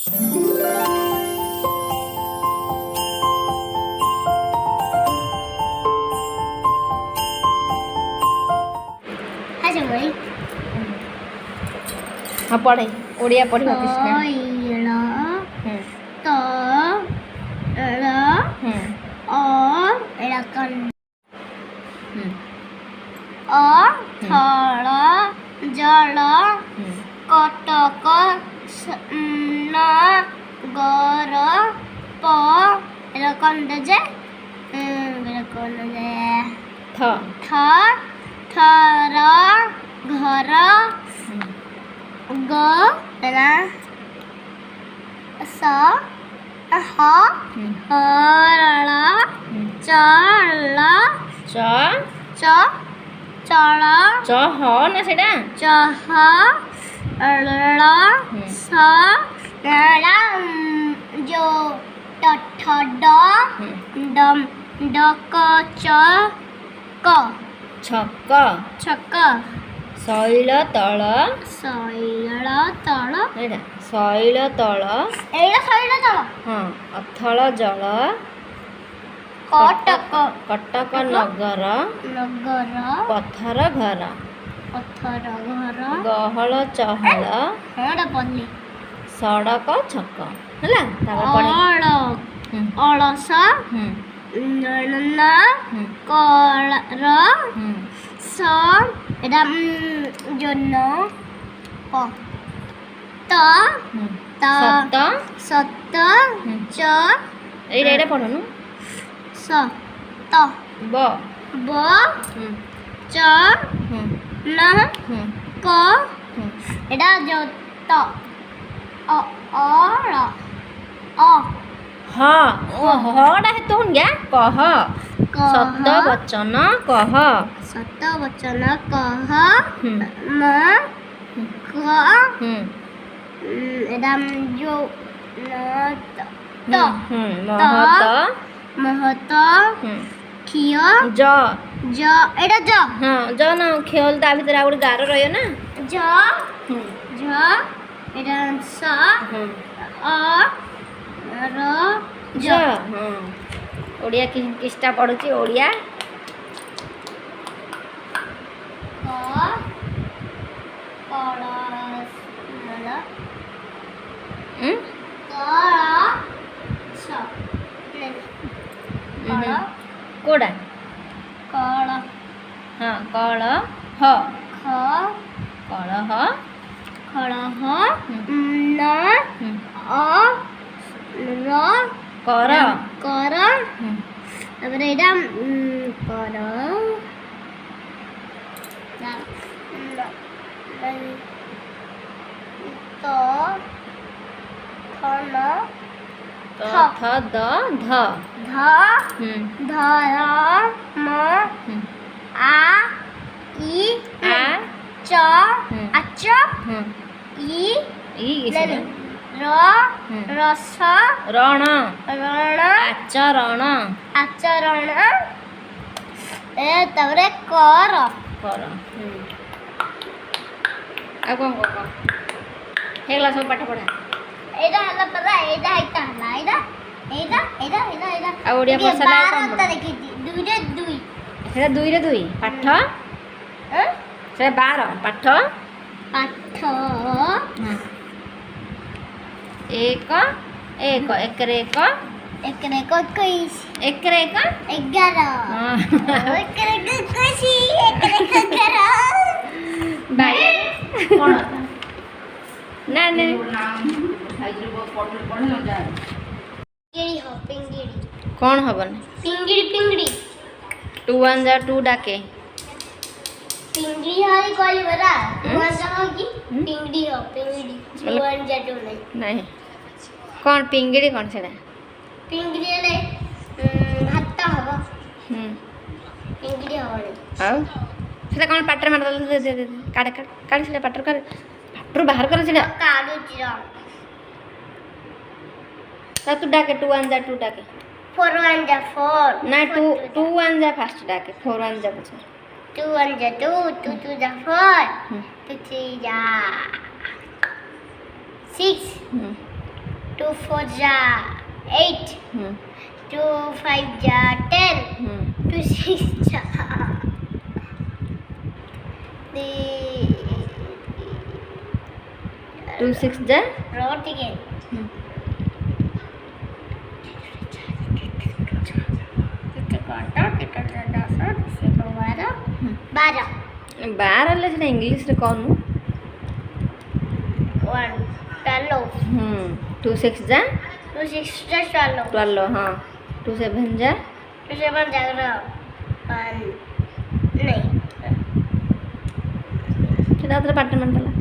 हाँ पढ़े ओडिया पढ़िबा कृष्ण तो और थल जल कटक नगर थर घर हरल चल चल चह ना सेटा चहल जो डक छक छक शैल तल एड़ा शैल तल शैल तल हाँ अथल जल कटक कटक नगर पथर घर गहल चहल सड़क छक है अलस कलर जन सत एटा पढ़नु सत ब च न क एटा जो त और हाँ हड़ा है तो गया कह सत वचन कह सत वचन कह म क एदम जो महत खिय ज एटा ज हाँ ज ना खेल ता भीतर आ गोटे गार रहियो ना ज एटा स अ र ज हाँ ओडिया किस्टा पढ़ुची ओडिया कोड़ा कल हाँ कल ह कल ह खड़ न कर कर তারপরে এটা কর তো থন थ द ध ध धर म आ इ आ च अच इ र रस रण रण आचरण आचरण ए तबरे कर कर आ कौन कह हेगला सब पाठ पढ़ा एटा हला पता एटा हाइता हला एटा आ ओडिया भाषा ला कौन बारता देखि दुई रे दुई सेटा दुई रे दुई पाठ सेटा 12 पाठ पाठ एक एक एकरे एक एकरे को 21 एकरे एक 11 एकरे को 21 एकरे को 11 भाई कौन ना ना पिंगड़ी हो पिंगड़ी कौन हबन पिंगड़ी 2 1 जा 2 डाके पिंगड़ी हारी कोई बरा 1 जा होगी पिंगड़ी हो पिंगड़ी 1 जा 2 नहीं कौन पिंगड़ी कौन सेटा पिंगड़ी ले भात हबो पिंगड़ी हबो आउ सेटा कौन पाटर मार दे काट काट काट सेटा पाटर कर पाटर बाहर कर सेटा काडू जिरा ता तू डाके 2 1 जा 2 डाके 4 1 जा 4 ना 2 1 जा फास्ट डाके 4 1 जा बचा 2 1 जा 2 2 2 जा 4 2 3 जा 6 2 4 जा 8 हम्म 2 5 जा 10 हम्म 2 6 जा the 2 6 जा wrote again हम्म 12 12 ହେଲେ ସେଟା ଇଂଲିଶରେ କହୁନୁ 1 12 2 6 जा 2 6 जा 12 12 ହଁ 2 7 जा 2 7 जा 1 नहीं ସେଟା ଆଉଥରେ ପାଟିରେ ମାରିଦେଲା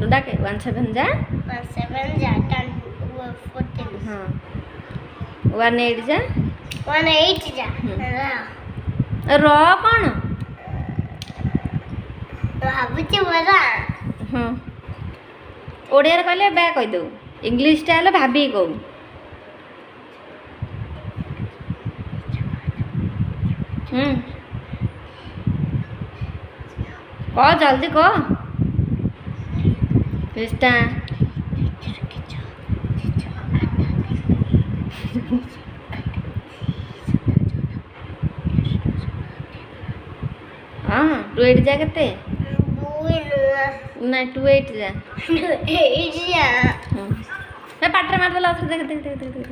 डाके 1 7 जा 7 जा 14 ହଁ 1 8 जा 1 8 जा ର କ'ଣ ଭାବୁଛି ବରା ହଁ ଓଡ଼ିଆରେ କହିଲେ ବେ କହିଦେବୁ ଇଂଲିଶଟା ହେଲେ ଭାବିକି କହୁ କହ ଜଲ୍ଦି କହ ଚେଷ୍ଟା ହଁ 2 8 ଯା କେତେ ନା 2 8 ଯା ନା ପାଟିରେ ମାରିଦେଲା ଅଥର ଦେଖ ଦେଖ ଦେଖ ଦେଖ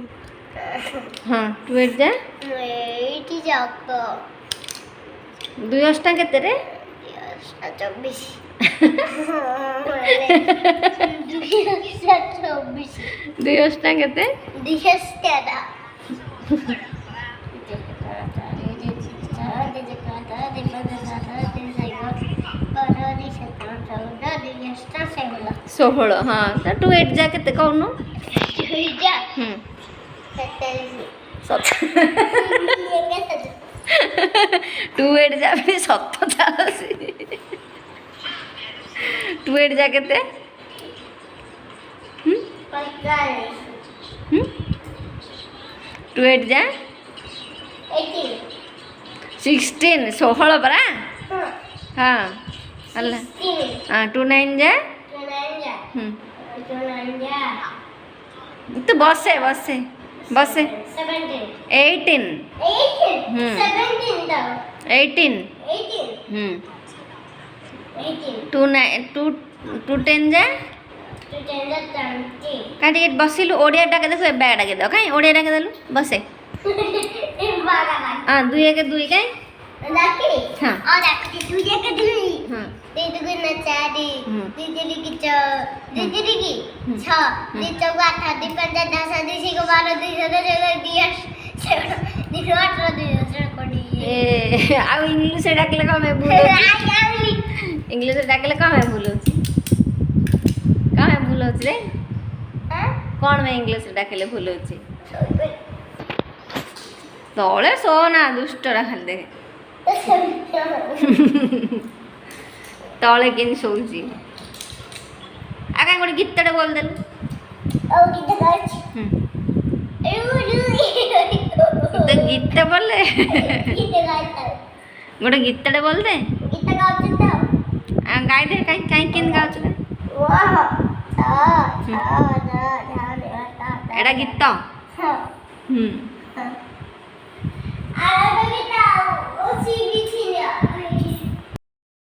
ହଁ 2 8 ଯା 2 ଅଷ୍ଟା କେତେ ରେ 24 2 ଅଷ୍ଟା କେତେ ଷୋହଳ ହଁ 2 8 ଯା କେତେ କହୁନୁ 2 8 ଯା ବି 87 2 8 ଯା କେତେ 2 8 ଯା 16 16 ପରା ହଁ ହେଲା ହଁ 2 9 ଯା ତୁ ବସେ ବସେ ବସେ 18 18 2 10 ଯା କାଇଁ ଟିକେ ବସିଲୁ ଓଡ଼ିଆ ଡାକେ ଦେଖୁ ଏବେ ଡାକେ ଦେବ କାଇଁ ଓଡ଼ିଆ ଡାକେ ଦେଲୁ ବସେ ହଁ 2 1 2 କାଇଁ ହଁ ହଁ ଆଉ ଇଂଲିଶ ଡାକିଲେ କ'ଣ ପାଇଁ ଭୁଲ ଇଂଲିଶ ଡାକିଲେ କ'ଣ ପାଇଁ ଭୁଲ ହେଉଛି କ'ଣ ପାଇଁ ଭୁଲ ହେଉଛି ରେ କ'ଣ ପାଇଁ ଇଂଲିଶ ଡାକିଲେ ଭୁଲ ହେଉଛି ତଳେ ଶୋ ନା ଦୁଷ୍ଟଟା ଖାଲି ଦେଖେ ତଳେ କେମିତି ଶୋଉଛି ଆଉ କାଇଁ ଗୋଟେ ଗୀତଟେ ବୋଲିଦେଲୁ ଗୀତ ବୋଲେ ଗୋଟେ ଗୀତଟେ ବୋଲିଦେ ଗାଇଦେ କାଇଁ କାଇଁ କେମିତି ଗାଉଛୁ ଏଇଟା ଗୀତ